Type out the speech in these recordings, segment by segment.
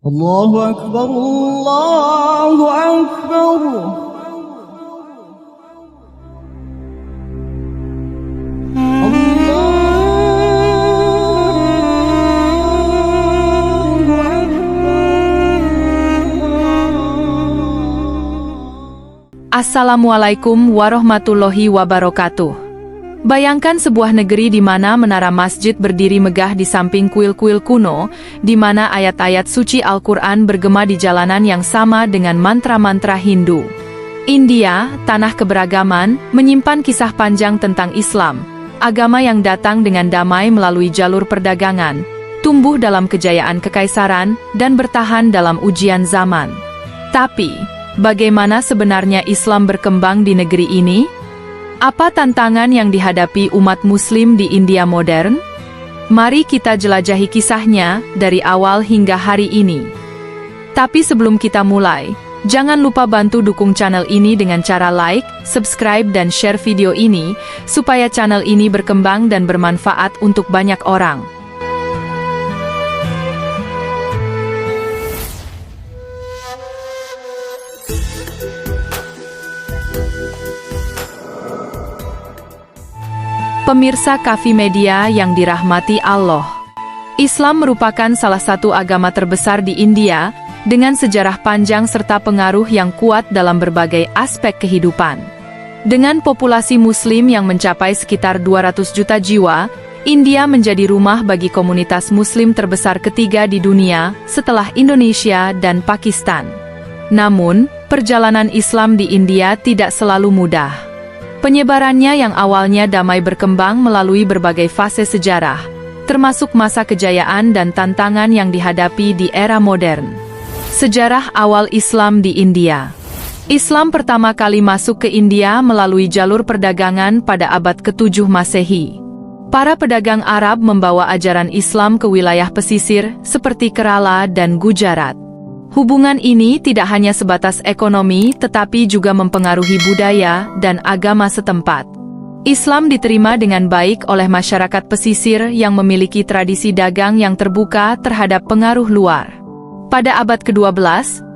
Allahu Akbar, Allahu Akbar. Assalamualaikum warahmatullahi wabarakatuh. Bayangkan sebuah negeri di mana menara masjid berdiri megah di samping kuil-kuil kuno, di mana ayat-ayat suci Al-Quran bergema di jalanan yang sama dengan mantra-mantra Hindu. India, tanah keberagaman, menyimpan kisah panjang tentang Islam, agama yang datang dengan damai melalui jalur perdagangan, tumbuh dalam kejayaan kekaisaran, dan bertahan dalam ujian zaman. Tapi, bagaimana sebenarnya Islam berkembang di negeri ini? Apa tantangan yang dihadapi umat Muslim di India modern? Mari kita jelajahi kisahnya dari awal hingga hari ini. Tapi sebelum kita mulai, jangan lupa bantu dukung channel ini dengan cara like, subscribe dan share video ini, supaya channel ini berkembang dan bermanfaat untuk banyak orang. Pemirsa Kafi Media yang dirahmati Allah, Islam merupakan salah satu agama terbesar di India, dengan sejarah panjang serta pengaruh yang kuat dalam berbagai aspek kehidupan. Dengan populasi Muslim yang mencapai sekitar 200 juta jiwa, India menjadi rumah bagi komunitas Muslim terbesar ketiga di dunia, setelah Indonesia dan Pakistan. Namun, perjalanan Islam di India tidak selalu mudah. Penyebarannya yang awalnya damai berkembang melalui berbagai fase sejarah, termasuk masa kejayaan dan tantangan yang dihadapi di era modern. Sejarah awal Islam di India. Islam pertama kali masuk ke India melalui jalur perdagangan pada abad ke-7 Masehi. Para pedagang Arab membawa ajaran Islam ke wilayah pesisir seperti Kerala dan Gujarat. Hubungan ini tidak hanya sebatas ekonomi tetapi juga mempengaruhi budaya dan agama setempat. Islam diterima dengan baik oleh masyarakat pesisir yang memiliki tradisi dagang yang terbuka terhadap pengaruh luar. Pada abad ke-12,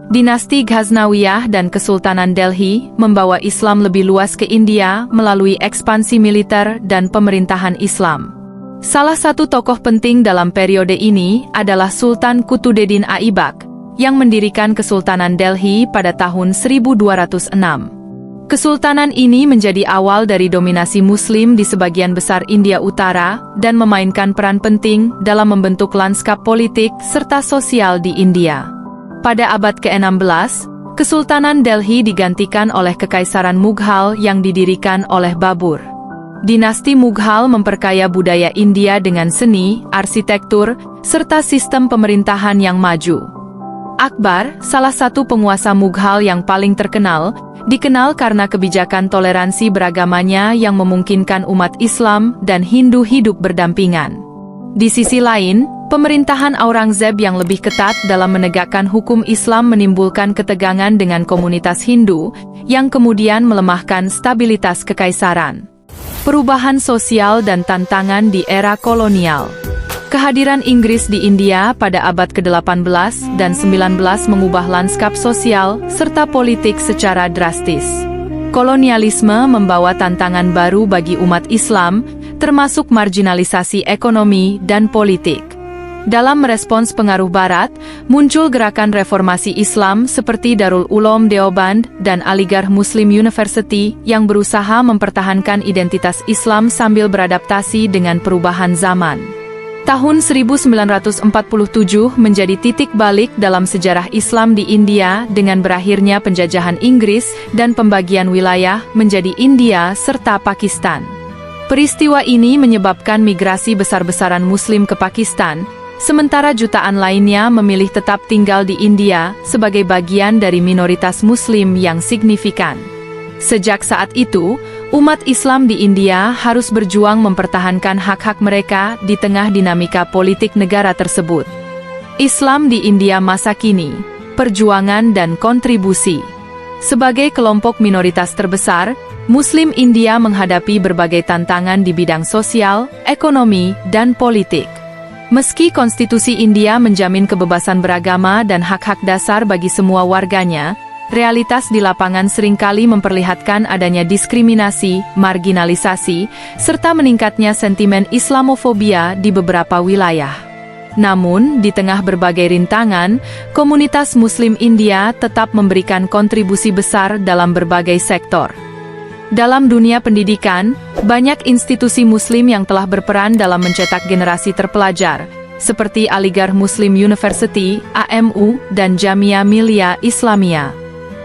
dinasti Ghaznawiyah dan Kesultanan Delhi membawa Islam lebih luas ke India melalui ekspansi militer dan pemerintahan Islam. Salah satu tokoh penting dalam periode ini adalah Sultan Qutbuddin Aibak, yang mendirikan Kesultanan Delhi pada tahun 1206. Kesultanan ini menjadi awal dari dominasi Muslim di sebagian besar India Utara dan memainkan peran penting dalam membentuk lanskap politik serta sosial di India. Pada abad ke-16, Kesultanan Delhi digantikan oleh Kekaisaran Mughal yang didirikan oleh Babur. Dinasti Mughal memperkaya budaya India dengan seni, arsitektur, serta sistem pemerintahan yang maju. Akbar, salah satu penguasa Mughal yang paling terkenal, dikenal karena kebijakan toleransi beragamanya yang memungkinkan umat Islam dan Hindu hidup berdampingan. Di sisi lain, pemerintahan Aurangzeb yang lebih ketat dalam menegakkan hukum Islam menimbulkan ketegangan dengan komunitas Hindu, yang kemudian melemahkan stabilitas kekaisaran. Perubahan sosial dan tantangan di era kolonial. Kehadiran Inggris di India pada abad ke-18 dan 19 mengubah lanskap sosial serta politik secara drastis. Kolonialisme membawa tantangan baru bagi umat Islam, termasuk marginalisasi ekonomi dan politik. Dalam merespons pengaruh Barat, muncul gerakan reformasi Islam seperti Darul Uloom Deoband dan Aligarh Muslim University yang berusaha mempertahankan identitas Islam sambil beradaptasi dengan perubahan zaman. Tahun 1947 menjadi titik balik dalam sejarah Islam di India dengan berakhirnya penjajahan Inggris dan pembagian wilayah menjadi India serta Pakistan. Peristiwa ini menyebabkan migrasi besar-besaran Muslim ke Pakistan, sementara jutaan lainnya memilih tetap tinggal di India sebagai bagian dari minoritas Muslim yang signifikan. Sejak saat itu, umat Islam di India harus berjuang mempertahankan hak-hak mereka di tengah dinamika politik negara tersebut. Islam di India masa kini, perjuangan dan kontribusi. Sebagai kelompok minoritas terbesar, Muslim India menghadapi berbagai tantangan di bidang sosial, ekonomi, dan politik. Meski konstitusi India menjamin kebebasan beragama dan hak-hak dasar bagi semua warganya, realitas di lapangan seringkali memperlihatkan adanya diskriminasi, marginalisasi, serta meningkatnya sentimen Islamofobia di beberapa wilayah. Namun, di tengah berbagai rintangan, komunitas Muslim India tetap memberikan kontribusi besar dalam berbagai sektor. Dalam dunia pendidikan, banyak institusi Muslim yang telah berperan dalam mencetak generasi terpelajar, seperti Aligarh Muslim University, AMU, dan Jamia Millia Islamia.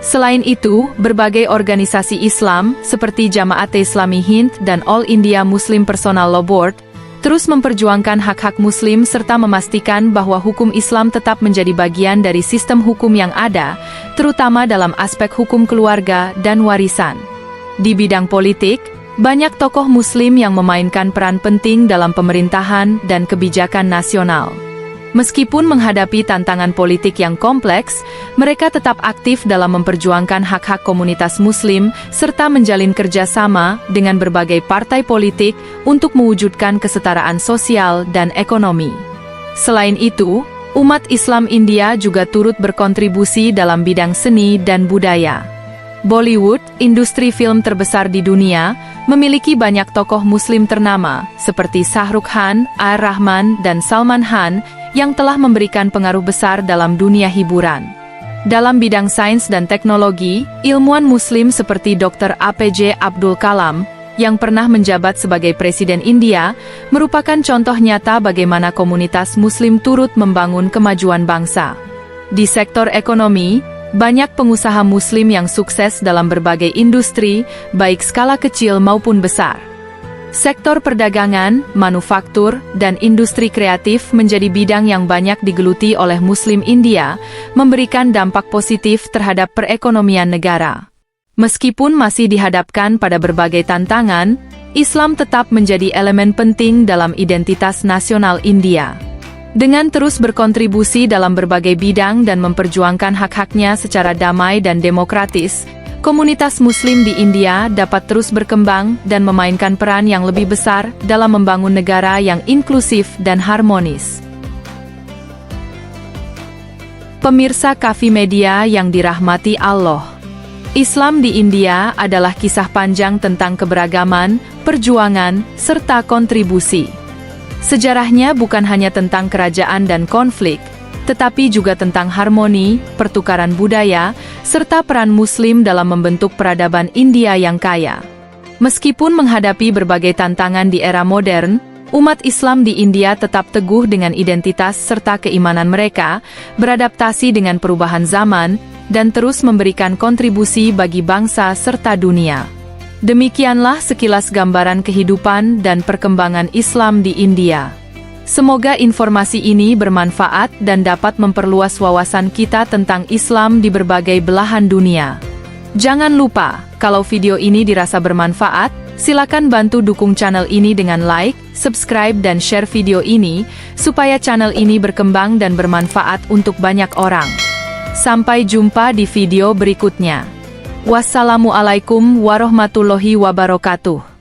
Selain itu, berbagai organisasi Islam, seperti Jamaat Islami Hind dan All India Muslim Personal Law Board, terus memperjuangkan hak-hak Muslim serta memastikan bahwa hukum Islam tetap menjadi bagian dari sistem hukum yang ada, terutama dalam aspek hukum keluarga dan warisan. Di bidang politik, banyak tokoh Muslim yang memainkan peran penting dalam pemerintahan dan kebijakan nasional. Meskipun menghadapi tantangan politik yang kompleks, mereka tetap aktif dalam memperjuangkan hak-hak komunitas Muslim serta menjalin kerjasama dengan berbagai partai politik untuk mewujudkan kesetaraan sosial dan ekonomi. Selain itu, umat Islam India juga turut berkontribusi dalam bidang seni dan budaya. Bollywood, industri film terbesar di dunia, memiliki banyak tokoh Muslim ternama, seperti Shah Rukh Khan, A.R. Rahman, dan Salman Khan, yang telah memberikan pengaruh besar dalam dunia hiburan. Dalam bidang sains dan teknologi, ilmuwan Muslim seperti Dr. APJ Abdul Kalam, yang pernah menjabat sebagai Presiden India, merupakan contoh nyata bagaimana komunitas Muslim turut membangun kemajuan bangsa. Di sektor ekonomi, banyak pengusaha Muslim yang sukses dalam berbagai industri, baik skala kecil maupun besar. Sektor perdagangan, manufaktur, dan industri kreatif menjadi bidang yang banyak digeluti oleh Muslim India, memberikan dampak positif terhadap perekonomian negara. Meskipun masih dihadapkan pada berbagai tantangan, Islam tetap menjadi elemen penting dalam identitas nasional India. Dengan terus berkontribusi dalam berbagai bidang dan memperjuangkan hak-haknya secara damai dan demokratis, komunitas Muslim di India dapat terus berkembang dan memainkan peran yang lebih besar dalam membangun negara yang inklusif dan harmonis. Pemirsa Kafi Media yang dirahmati Allah, Islam di India adalah kisah panjang tentang keberagaman, perjuangan, serta kontribusi. Sejarahnya bukan hanya tentang kerajaan dan konflik, tetapi juga tentang harmoni, pertukaran budaya, serta peran Muslim dalam membentuk peradaban India yang kaya. Meskipun menghadapi berbagai tantangan di era modern, umat Islam di India tetap teguh dengan identitas serta keimanan mereka, beradaptasi dengan perubahan zaman, dan terus memberikan kontribusi bagi bangsa serta dunia. Demikianlah sekilas gambaran kehidupan dan perkembangan Islam di India. Semoga informasi ini bermanfaat dan dapat memperluas wawasan kita tentang Islam di berbagai belahan dunia. Jangan lupa, kalau video ini dirasa bermanfaat, silakan bantu dukung channel ini dengan like, subscribe dan share video ini, supaya channel ini berkembang dan bermanfaat untuk banyak orang. Sampai jumpa di video berikutnya. Wassalamualaikum warahmatullahi wabarakatuh.